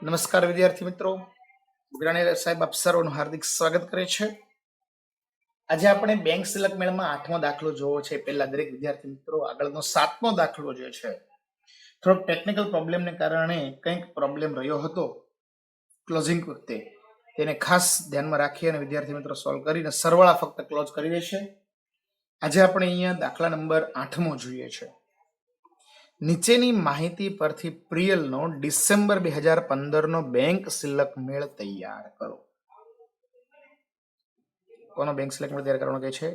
નમસ્કાર વિદ્યાર્થી મિત્રો, વિરાણી સાહેબ આપ સર્વનું હાર્દિક સ્વાગત કરે છે. આજે આપણે બેંક સિલક મેળમાં 8મો દાખલો જોવો છે. પહેલા દરેક વિદ્યાર્થી મિત્રો આગળનો 7મો દાખલો જે છે થોડોક ટેકનિકલ પ્રોબ્લેમને કારણે કંઈક પ્રોબ્લેમ રહ્યો હતો ક્લોઝિંગ વખતે, તેને ખાસ ધ્યાનમાં રાખી અને વિદ્યાર્થી મિત્રો સોલ્વ કરીને સરવાળા ફક્ત ક્લોઝ કરી દેશે. આજે આપણે અહીંયા દાખલા નંબર 8મો જોઈએ છે. નીચેની માહિતી પરથી પ્રિયલનો ડિસેમ્બર 2015નો બેંક સિલક મેળ તૈયાર કરો. કોનો બેંક સિલક મેળ તૈયાર કરવાનો કહે છે?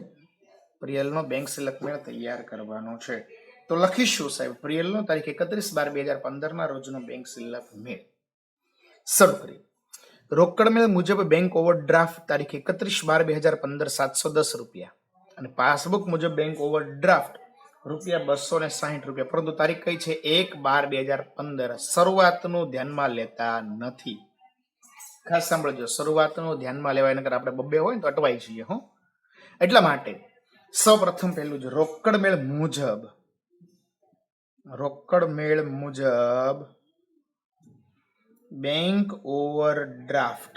પ્રિયલનો બેંક સિલક મેળ તૈયાર કરવાનો છે. તો લખીશું સાહેબ પ્રિયલનો તારીખ 31/12/2015ના રોજનો બેંક સિલક મેળ. શરૂ કરી. રોકડ મેળ મુજબ બેંક ઓવરડ્રાફ્ટ તારીખ 31/12/2015 710 રૂપિયા અને પાસબુક મુજબ બેંક ઓવરડ્રાફ્ટ ₹260. પરંતુ તારીખ કઈ છે? 1/12/2015. શરૂઆતનું ધ્યાનમાં લેતા નથી. ખાસ સાંભળજો, શરૂઆતનું ધ્યાનમાં લેવાય, નકર આપણે બબ્બે હોય ને તો અટવાઈ જઈએ. એટલા માટે સૌપ્રથમ પહેલું જ રોકડ મેળ મુજબ બેંક ઓવરડ્રાફ્ટ.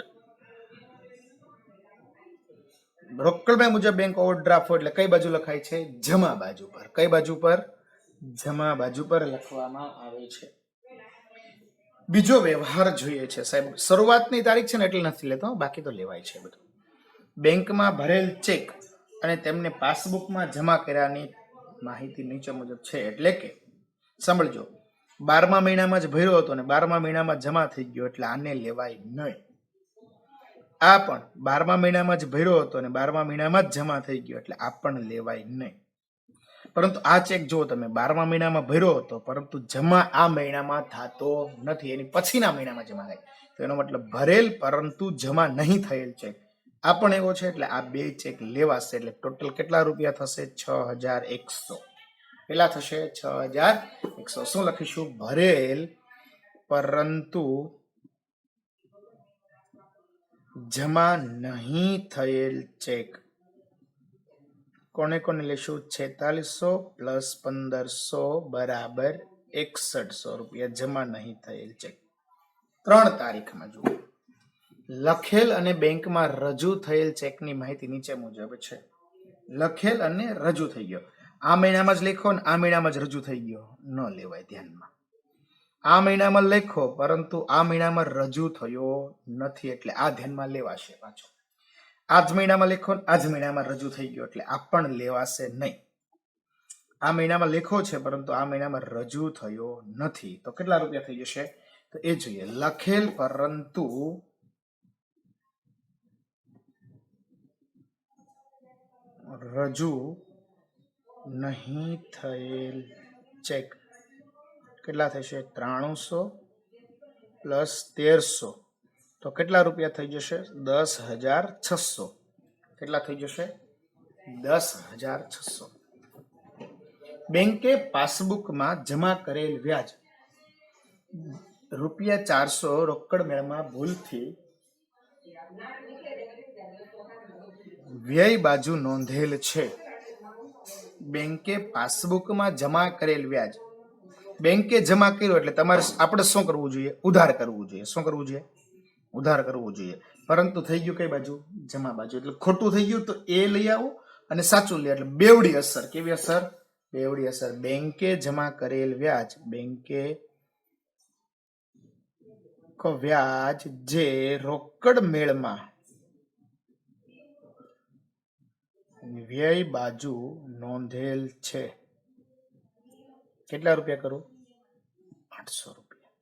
રોકડ મેળ મુજબ બેંક ઓવરડ્રાફ્ટ એટલે કઈ બાજુ લખાય છે? જમા બાજુ પર. કઈ બાજુ પર? જમા બાજુ પર લખવામાં આવે છે. બીજો વ્યવહાર જોઈએ છે સાહેબ. શરૂઆતની તારીખ છે ને એટલે નથી લેતો, બાકી તો લેવાય છે બધું. બેંકમાં ભરેલ ચેક અને તેમને પાસબુકમાં જમા કર્યાની માહિતી નીચે મુજબ છે. એટલે કે સાંભળજો, 12મા મહિનામાં જ ભર્યો હતો ને 12મા મહિનામાં જમા થઈ ગયો એટલે આને લેવાય નહીં. આ પણ 12મા મહિનામાં જ ભર્યો હતો અને 12મા મહિનામાં જ જમા થઈ ગયો એટલે આ પણ લેવાય નહીં. પરંતુ આ ચેક જો તમે 12મા મહિનામાં ભર્યો હતો પરંતુ જમા આ મહિનામાં થતો નથી, એની પછીના મહિનામાં જમા થાય, તો એનો મતલબ ભરેલ પરંતુ જમા નહીં થયેલ ચેક આ પણ એવો છે. એટલે આ બે ચેક લેવાશે. એટલે ટોટલ કેટલા રૂપિયા થશે? 6100. કેટલા થશે? 6100. શું લખીશું? ભરેલ પરંતુ જમા નહીં થયેલ ચેક. કોને કોને લેશું? 4600 પ્લસ 1500 બરાબર 6100 રૂપિયા જમા નહીં થયેલ ચેક. 3 તારીખમાં જુઓ. લખેલ અને બેંકમાં રજૂ થયેલ ચેકની માહિતી નીચે મુજબ છે. લખેલ અને રજૂ થઈ ગયો. આ મહિનામાં જ લખો ને આ મહિનામાં જ રજૂ થઈ ગયો, ન લેવાય ધ્યાનમાં. આ મહિનામાં લખો પરંતુ આ મહિનામાં રજૂ થયો નથી એટલે આ ધ્યાનમાં લેવાશે. પાછો આ જ મહિનામાં લખો ને આ જ મહિનામાં રજૂ થઈ ગયો એટલે આ પણ લેવાશે નહીં. આ મહિનામાં લખો છે પરંતુ આ મહિનામાં રજૂ થયો નથી, તો કેટલા રૂપિયા થઈ જશે? તો એ જોઈએ. લખેલ પરંતુ રજૂ નહીં થયેલ ચેક કેટલા થશે? 300 પ્લસ 1300 તો કેટલા રૂપિયા થઈ જશે? 10600. કેટલા થઈ જશે? 10600. બેંકે પાસબુકમાં જમા કરેલ વ્યાજ ₹400 રોકડ મેળમાં ભૂલથી વ્યય બાજુ નોંધેલ છે. બેંકે પાસબુકમાં જમા કરેલ વ્યાજ બેંકે જમા કર્યો એટલે તમારે આપણે શું કરવું જોઈએ? ઉધાર કરવું જોઈએ. શું કરવું જોઈએ? ઉધાર કરવું જોઈએ. પરંતુ થઈ ગયું કઈ બાજુ? જમા બાજુ. એટલે ખોટું થઈ ગયું તો એ લઈ આવો અને સાચું લઈ, એટલે બેવડી અસર. કેવી અસર? બેવડી અસર. બેંકે જમા કરેલ વ્યાજ, બેંકે વ્યાજ જે રોકડ મેળમાં વ્યય બાજુ નોંધેલ છે. કેટલા રૂપિયા કરું? 800 રૂપિયા.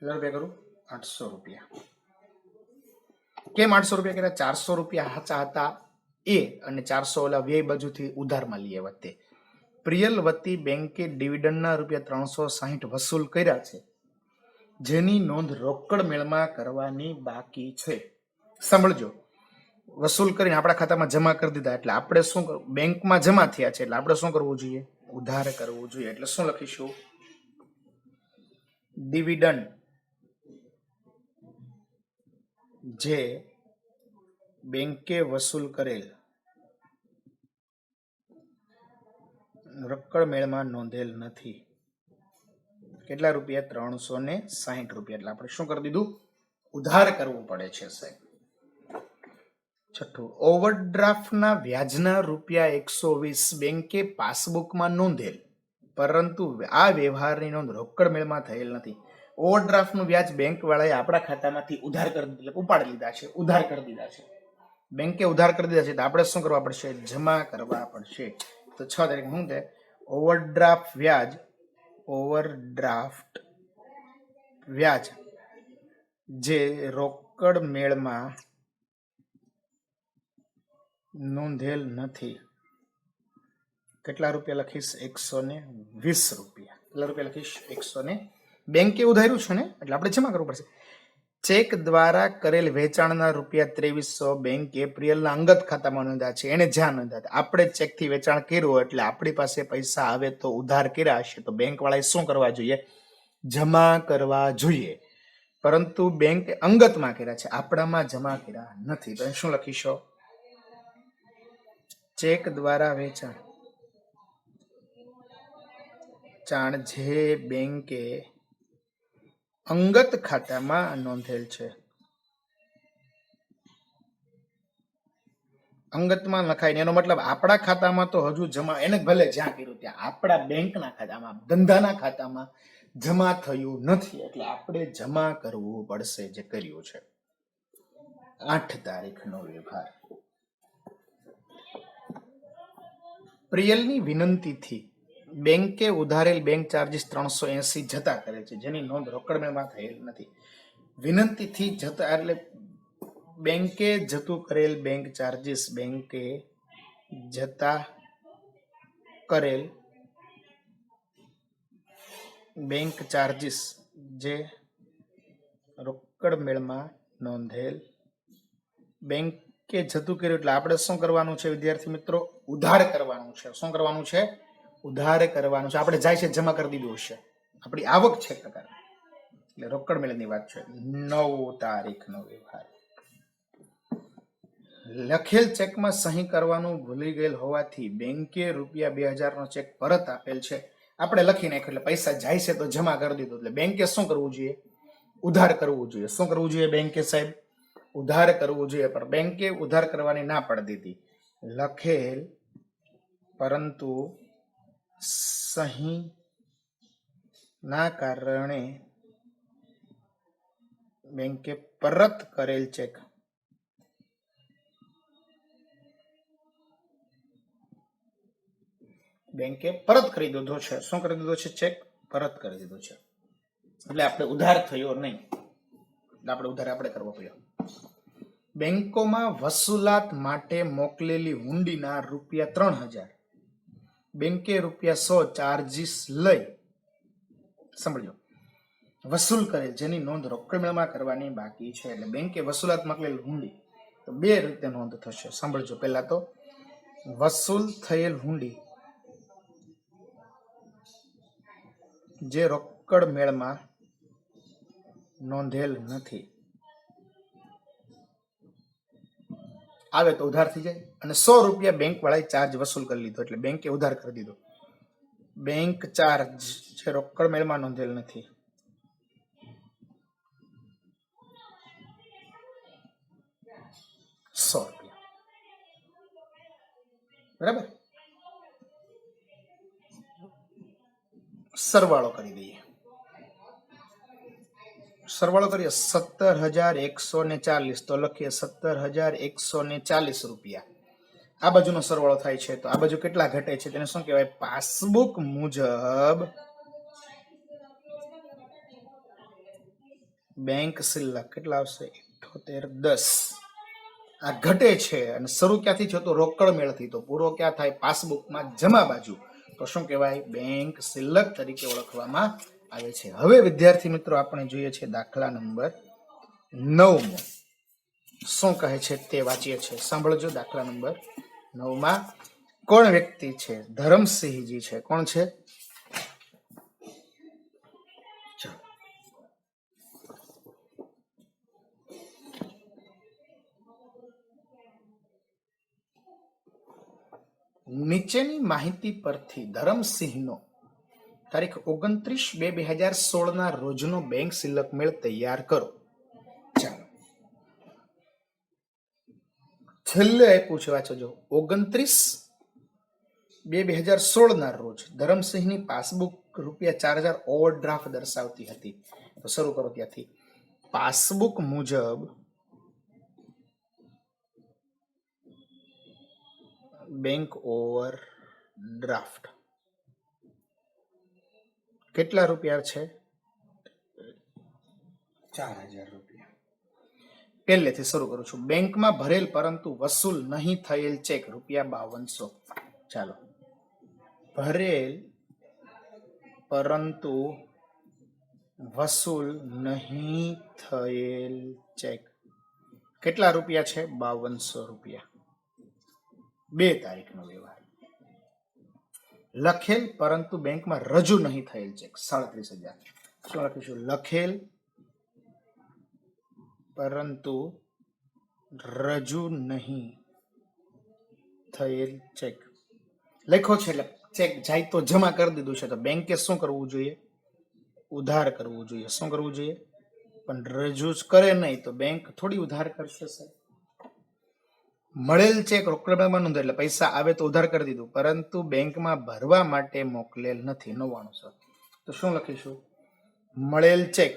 કેટલા રૂપિયા કરું? 800 રૂપિયા. કેમ 800 રૂપિયા કર્યા? 400 રૂપિયા સાચા હતા એ અને 400 ઓલા વ્યય બાજુથી ઉધારમાં લઈએ વખતે. પ્રિયલ વતી બેંકે ડિવિડન્ડના ₹360 વસૂલ કર્યા છે, જેની નોંધ રોકડ મેળમાં કરવાની બાકી છે. સાંભળજો, વસૂલ કરીને આપણા ખાતામાં જમા કરી દીધા એટલે આપણે શું કરવું? બેંકમાં જમા થયા છે એટલે આપણે શું કરવું જોઈએ? ઉધાર કરવું જોઈએ. એટલે શું લખીશું? ડિવિડન્ડ જે બેંકે વસૂલ કરેલ રોકડ મેળમાં નોંધેલ નથી. કેટલા રૂપિયા? 360 રૂપિયા. એટલે આપણે શું કરી દીધું? ઉધાર કરવું પડે છે સાહેબ. છઠ્ઠું, ઓવરડ્રાફ્ટના વ્યાજના રૂપિયા 120 બેંકે પાસબુકમાં નોંધેલ, પરંતુ આ વ્યવહારની નોંધ રોકડ મેળમાં થયેલ નથી. ઓવરડ્રાફ્ટનું વ્યાજ બેંક વાળાએ આપણા ખાતામાંથી ઉધાર કરી દીધું, ઉપાડી લીધા છે, ઉધાર કરી દીધા છે. બેંકે ઉધાર કરી દીધા છે તો આપણે શું કરવા પડશે? જમા કરવા પડશે. તો 6 તારીખ શું છે? ઓવરડ્રાફ્ટ વ્યાજ જે રોકડ મેળમાં નોંધેલ નથી. કેટલા રૂપિયા લખીશ? 120 રૂપિયા. કેટલા રૂપિયા લખીશ? 100. બેંકે ઉધાર્યું છે ને એટલે આપણે જમા કરવું પડશે. ચેક દ્વારા કરેલ વેચાણના રૂપિયા 2300 બેંક એપ્રિલના અંગત ખાતામાં નોંધ્યા છે. એને જ્યાં નોંધ્યા, આપણે ચેકથી વેચાણ કર્યું એટલે આપણી પાસે પૈસા આવે તો ઉધાર કર્યા હશે તો બેંક વાળાએ શું કરવા જોઈએ? જમા કરવા જોઈએ. પરંતુ બેંક અંગતમાં કર્યા છે, આપણામાં જમા કર્યા નથી. તો શું લખીશો? ચેક દ્વારા વેચાણ જે બેંકે અંગત ખાતામાં નોંધેલ છે. અંગતમાં લખાય ને એનો મતલબ આપણા ખાતામાં તો હજુ જમા, એને ભલે જ્યાં કર્યું ત્યાં, આપણા બેંકના ખાતામાં, ધંધાના ખાતામાં જમા થયું નથી. એટલે આપણે જમા કરવું પડશે જે કર્યું છે. 8 તારીખનો વ્યવહાર. પ્રિયલની વિનંતીથી બેંકે ઉધારેલ બેંક ચાર્જીસ 380 જતા કરે છે, જેની નોંધ રોકડ મેળમાં થયેલ નથી. વિનંતીથી જતા એટલે બેંકે જતું કરેલ બેંક ચાર્જીસ, બેંકે જતા કરેલ બેંક ચાર્જીસ જે રોકડ મેળમાં નોંધેલ. બેંકે જતું કર્યું એટલે આપણે શું કરવાનું છે વિદ્યાર્થી મિત્રો? ઉધાર કરવાનું છે. શું કરવાનું છે? ઉધાર કરવાનું છે. આપણે જાય છે જમા કરી દીધું હશે, આપણી આવક છે પ્રકાર, એટલે રોકડ મેળની વાત છે. 9 તારીખનો વ્યવહાર. લખેલ ચેકમાં સહી કરવાનું ભૂલી ગયેલ હોવાથી બેંકે રૂપિયા 2000 નો ચેક પરત આપેલ છે. આપણે લખી નાખ્યું એટલે પૈસા જાય છે તો જમા કરી દીધું. એટલે બેંકે શું કરવું જોઈએ? ઉધાર કરવું જોઈએ. શું કરવું જોઈએ બેંકે સાહેબ? ઉધાર કરવું જોઈએ. પણ બેંકે ઉધાર કરવાની ના પાડી દીધી. લખેલ પરંતુ સહી ના કારણે બેંકે પરત કરેલ ચેક બેંકે પરત કરી દીધો છે. શું કરી દીધો છે? ચેક પરત કરી દીધો છે. એટલે આપણે ઉધાર થયો નહીં, એટલે આપણે ઉધાર આપણે કરવો પડ્યો. બેંકોમાં વસૂલાત માટે મોકલેલી હુંડીના રૂપિયા 3000 બેંકે રૂપિયા 100 ચાર્જીસ લઈ સમજો વસૂલ કરેલ, જેની નોંધ રોકડ મેળમાં કરવાની બાકી છે. એટલે બેંકે વસૂલાત મોકલેલી હુંડી તો બે રીતે નોંધ થશે. સાંભળજો. પહેલા તો વસૂલ થયેલ હુંડી જે રોકડ મેળમાં નોંધેલ નથી આવે તો ઉધાર થઈ જાય. અને 100 રૂપિયા બેંક વાળાએ ચાર્જ વસૂલ કરી લીધો એટલે બેંકે ઉધાર કરી દીધો. બેંક ચાર્જ જે રોકડ મેળમાં નોંધેલ નથી, ₹100. બરાબર. સરવાળો કરી દઈએ. સરવાળો કરીએ 17,140 તો લખીએ 17,140 રૂપિયા. આ બાજુનો સરવાળો થાય છે તો આ બાજુ કેટલા ઘટે છે તેને શું કહેવાય? પાસબુક મુજબ બેંક શિલ્લક કેટલા આવશે? 7810. આ ઘટે છે અને શરૂ ક્યાંથી થયો તો રોકડ મેળથી, તો પૂરો ક્યાં થાય? પાસબુકમાં જમા બાજુ. તો શું કહેવાય? બેંક શિલ્લક તરીકે ઓળખવામાં આવે છે. હવે વિદ્યાર્થી મિત્રો આપણે જોઈએ છે દાખલા નંબર 9. શું કહે છે તે વાંચીએ છે. સાંભળજો. દાખલા નંબર 9 કોણ વ્યક્તિ છે? ધરમસિંહજી છે. કોણ છે? નીચેની માહિતી પરથી ધરમસિંહનો તારીખ 29/2/2016 ના રોજનો બેંક સિલક મેળ તૈયાર કરો. ચાલો છેલ્લે આપ્યું છે, વાંચો જો. 29/2/2016 ના રોજ ધરમસિંહની પાસબુક ₹4,000 ઓવરડ્રાફ્ટ દર્શાવતી હતી. તો શરૂ કરો ત્યાંથી. પાસબુક મુજબ બેંક ઓવરડ્રાફ્ટ કેટલા રૂપિયા છે? 4,000 રૂપિયા. પહેલેથી શરૂ કરું છું. બેંકમાં ભરેલ પરંતુ વસૂલ નહીં થયેલ ચેક ₹5200. ચાલો, ભરેલ પરંતુ વસૂલ નહીં થયેલ ચેક કેટલા રૂપિયા છે? ₹5200. 2 તારીખનો વ્યવહાર. લખેલ પરંતુ બેંકમાં રજૂ નહીં થયેલ ચેક 37,000. શું લખીશું? લખેલ પરંતુ રજૂ નહીં થયેલ ચેક લખ્યો છે, એટલે ચેક જાય તો જમા કરી દીધું છે, તો બેંકે શું કરવું જોઈએ? ઉધાર કરવું જોઈએ. શું કરવું જોઈએ? પણ રજૂ જ કરે નહીં તો બેંક થોડી ઉધાર કરશે સાહેબ. મળેલ ચેક રોકડમાં નોંધે એટલે પૈસા આવે તો ઉધાર કરી દીધું, પરંતુ બેંકમાં ભરવા માટે મોકલેલ નથી. 99. તો શું લખીશું? મળેલ ચેક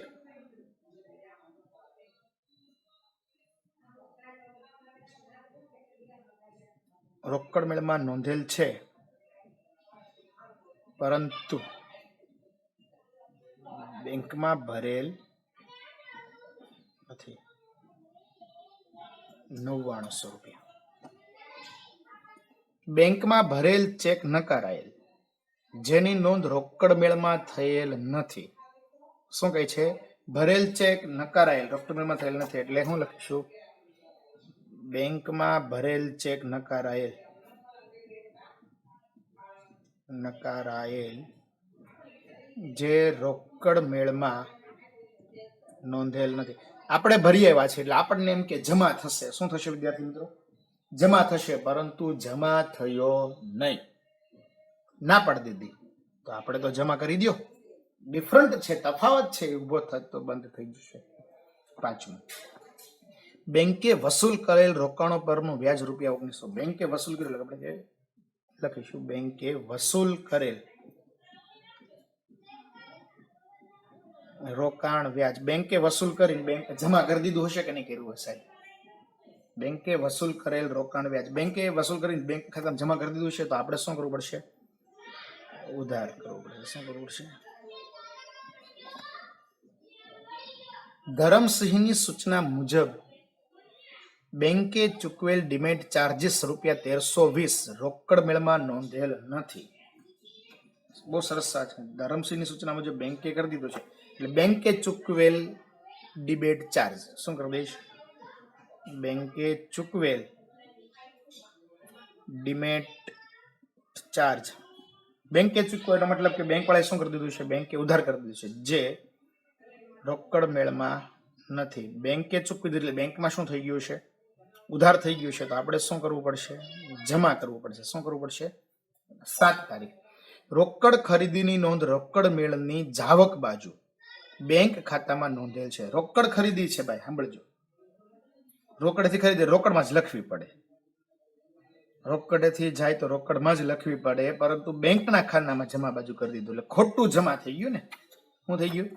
રોકડ મેળમાં નોંધેલ છે પરંતુ બેંકમાં ભરેલ નથી. 99 રૂપિયા. બેંકમાં ભરેલ ચેક નકારાયેલ, જેની નોંધ રોકડ મેળમાં થયેલ નથી. શું કહે છે? ભરેલ ચેક નકારાયેલ, રોકડ મેળમાં થયેલ નથી. એટલે હું લખીશું? બેંકમાં ભરેલ ચેક નકારાયેલ જે રોકડ મેળમાં નોંધેલ નથી. આપણે ભરી આવ્યા છે એટલે આપણને એમ કે જમા થશે. શું થશે વિદ્યાર્થી મિત્રો? જમા થશે, પરંતુ જમા થયો નહીં. ના પાડી દીધી તો આપણે તો જમા કરી દો. ડિફરન્ટ છે, તફાવત છે, ઉભો થાય તો બંધ થઈ જશે. 5. બેંકે વસૂલ કરેલ રોકાણો પરનું વ્યાજ ₹1900. બેંકે વસૂલ કરેલ, આપણે લખીશું બેંકે વસૂલ કરેલ રોકાણ વ્યાજ. બેંકે વસૂલ કરીને બેંકે જમા કરી દીધું હશે કે નહીં કર્યું હશે? બેંકે વસૂલ કરેલ રોકાણ વ્યાજ, બેંકે વસૂલ કરીને બેંક ખાતામાં જમા કરી દીધું છે, તો આપણે શું કરવું પડશે? ઉધાર કરવું પડશે. શું કરવું પડશે? ધરમસિંહની સૂચના મુજબ બેંકે ચૂકવેલ ડિમેટ ચાર્જીસ ₹1320 રોકડ મેળમાં નોંધેલ નથી. બહુ સરસ છે. ધરમસિંહની સૂચના મુજબ બેંકે કરી દીધું છે એટલે બેંકે ચૂકવેલ ડિબેટ ચાર્જ શું કરી દઈશ? બેંકે ચૂકવેલ ડિમેટ ચાર્જ. બેંકે ચૂકવેલ મતલબ કે બેંક વાળાએ શું કરી દીધું છે? બેંકે ઉધાર કરી દીધું છે, જે રોકડ મેળમાં નથી. બેંકે ચૂકવી દીધું એટલે બેંકમાં શું થઈ ગયું છે? ઉધાર થઈ ગયું છે. તો આપણે શું કરવું પડશે? જમા કરવું પડશે. શું કરવું પડશે? 7 તારીખ. રોકડ ખરીદીની નોંધ રોકડ મેળની જાવક બાજુ બેંક ખાતામાં નોંધેલ છે. રોકડ ખરીદી છે ભાઈ, સાંભળજો. રોકડથી ખરીદી રોકડમાં જ લખવી પડે. રોકડથી જાય તો રોકડમાં જ લખવી પડે, પરંતુ બેંકના ખાતામાં જમા બાજુ કરી દીધું એટલે ખોટું જમા થઈ ગયું ને. શું થઈ ગયું?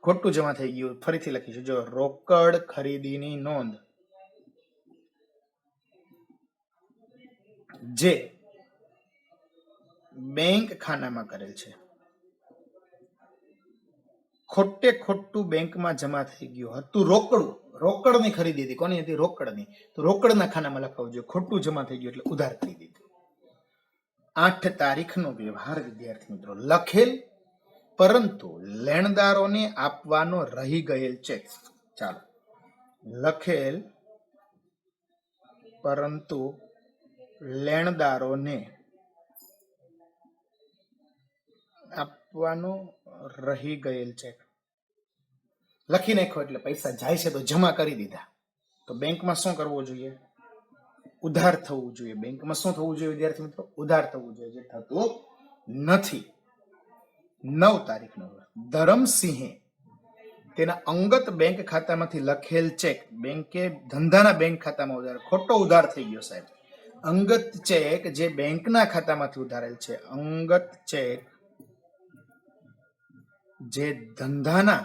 ખોટું જમા થઈ ગયું. ફરીથી લખીશું જો. રોકડ ખરીદીની નોંધ જે બેંક ખાનામાં કરેલ છે, ખોટે ખોટું બેંકમાં જમા થઈ ગયું હતું. રોકડની ખરીદી હતી. કોની હતી? રોકડની. તો રોકડના ખાનામાં લખાવવું જોઈએ. ખોટું જમા થઈ ગયું એટલે ઉધાર કરી દીધું. 8 તારીખનો વ્યવહાર વિદ્યાર્થી મિત્રો. લખેલ પરંતુ લેણદારોને આપવાનો રહી ગયેલ ચેક. ચાલો, લખેલ પરંતુ લેણદારોને આપવાનો રહી ગયેલ ચેક લખી નાખો એટલે પૈસા જાય છે તો જમા કરી દીધા. તો બેંકમાં શું કરવું જોઈએ? ઉધાર થવું જોઈએ. બેંકમાં શું થવું જોઈએ વિદ્યાર્થી મિત્રો? ઉધાર થવું જોઈએ, જે થતું નથી. 9 તારીખનો ધરમસિંહે તેના અંગત બેંક ખાતામાંથી લખેલ ચેક બેંકે ધંધાના બેંક ખાતામાં ઉધાર, ખોટો ઉધાર થઈ ગયો સાહેબ. અંગત ચેક જે બેંકના ખાતામાંથી ઉધારેલ છે, અંગત ચેક જે ધંધાના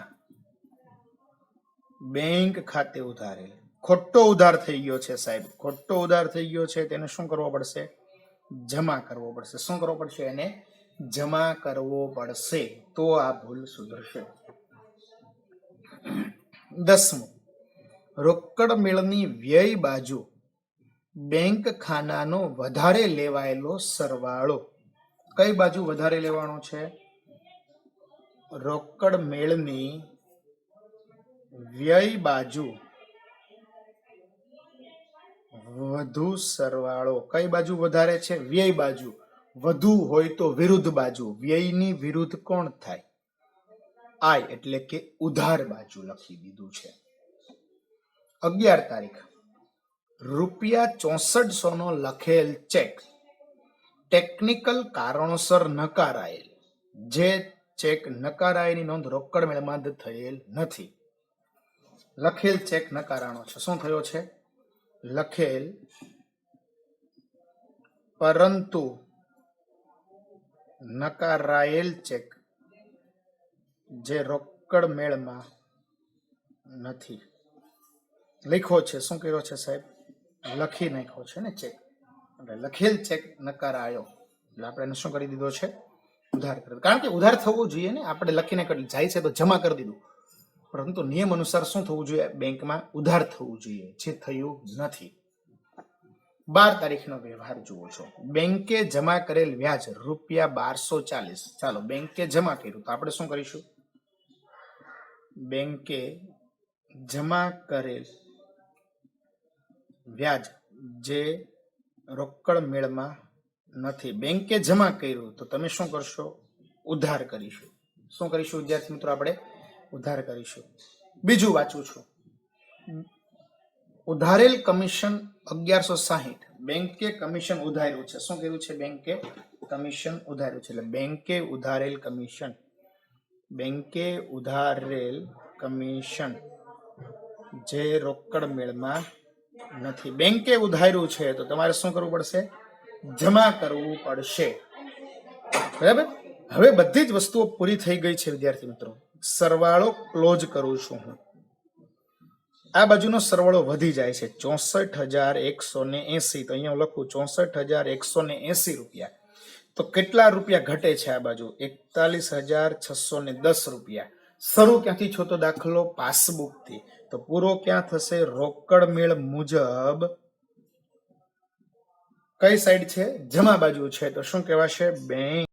બેંક ખાતે ઉધારેલ, ખોટો ઉધાર થઈ ગયો છે સાહેબ, ખોટો ઉધાર થઈ ગયો છે. તેને શું કરવો પડશે? જમા કરવો પડશે. શું કરવો પડશે? એને જમા કરવો પડશે, તો આ ભૂલ સુધરશે. 10મું, રોકડ મેળની વ્યય બાજુ બેંક ખાનાનો વધારે લેવાયેલો સરવાળો. કઈ બાજુ વધારે લેવાનો છે? રોકડ મેળની વ્યય બાજુ વધુ સરવાળો. કઈ બાજુ વધારે છે? વ્યય બાજુ. વધુ હોય તો વિરુદ્ધ બાજુ. વ્યયની વિરુદ્ધ કોણ થાય? આય, એટલે કે ઉધાર બાજુ લખી દીધું છે. 11 તારીખ, ₹6400 નો લખેલ ચેક ટેકનિકલ કારણોસર નકારાયેલ. જે ચેક નકારાયેની નોંધ રોકડ મેળમાં થયેલ નથી. લખેલ ચેક નકારાનો છે. શું થયો છે? લખેલ પરંતુ નકારાયેલ ચેક જે રોકડ મેળમાં નથી. લખ્યો છે. શું કર્યો છે સાહેબ? લખી નાખ્યો છે ને ચેક. એટલે લખેલ ચેક નકારાયો, એટલે આપણે એને શું કરી દીધો છે? ઉધાર કરી. કારણ કે ઉધાર થવું જોઈએ ને, આપણે લખીને જાય છે તો જમા કરી દીધું, પરંતુ નિયમ અનુસાર શું થવું જોઈએ? બેંકમાં ઉધાર થવું જોઈએ, જે થયું નથી. 12 તારીખનો વ્યવહાર જુઓ છો. બેંકે જમા કરેલ વ્યાજ ₹1240. ચાલો, બેંકે જમા કર્યું તો આપણે શું કરીશું? બેંકે જમા કરેલ વ્યાજ જે રોકડ મેળમાં નથી. બેંકે જમા કર્યું તો તમે શું કરશો? ઉધાર કરીશું. શું કરીશું વિદ્યાર્થી મિત્રો? આપણે ઉધાર કરીશું. બીજું વાંચું છું. ઉધારેલ કમિશન 1160. બેંકે કમિશન ઉધાર્યું છે. શું કર્યું છે? બેંકે કમિશન ઉધાર્યું છે. એટલે બેંકે ઉધારેલ કમિશન, બેંકે ઉધારેલ કમિશન જે રોકડ મેળમાં નથી. બેંકે ઉધાર્યું છે તો તમારે શું કરવું પડશે? જમા કરવું પડશે. બરાબર. હવે બધી જ વસ્તુઓ પૂરી થઈ ગઈ છે વિદ્યાર્થી મિત્રો. સરવાળો ક્લોઝ કરું છું હું. આ બાજુનો સરવાળો વધી જાય છે 64,180. તો અહીંયા હું લખું 64,180 રૂપિયા. તો કેટલા રૂપિયા ઘટે છે આ બાજુ? 41,610 રૂપિયા. શરૂ ક્યાંથી છો? તો દાખલો પાસબુક થી. તો પૂરો ક્યાં થશે? રોકડ મેળ મુજબ કઈ સાઈડ છે? જમા બાજુ છે. તો શું કહેવાશે? બેંક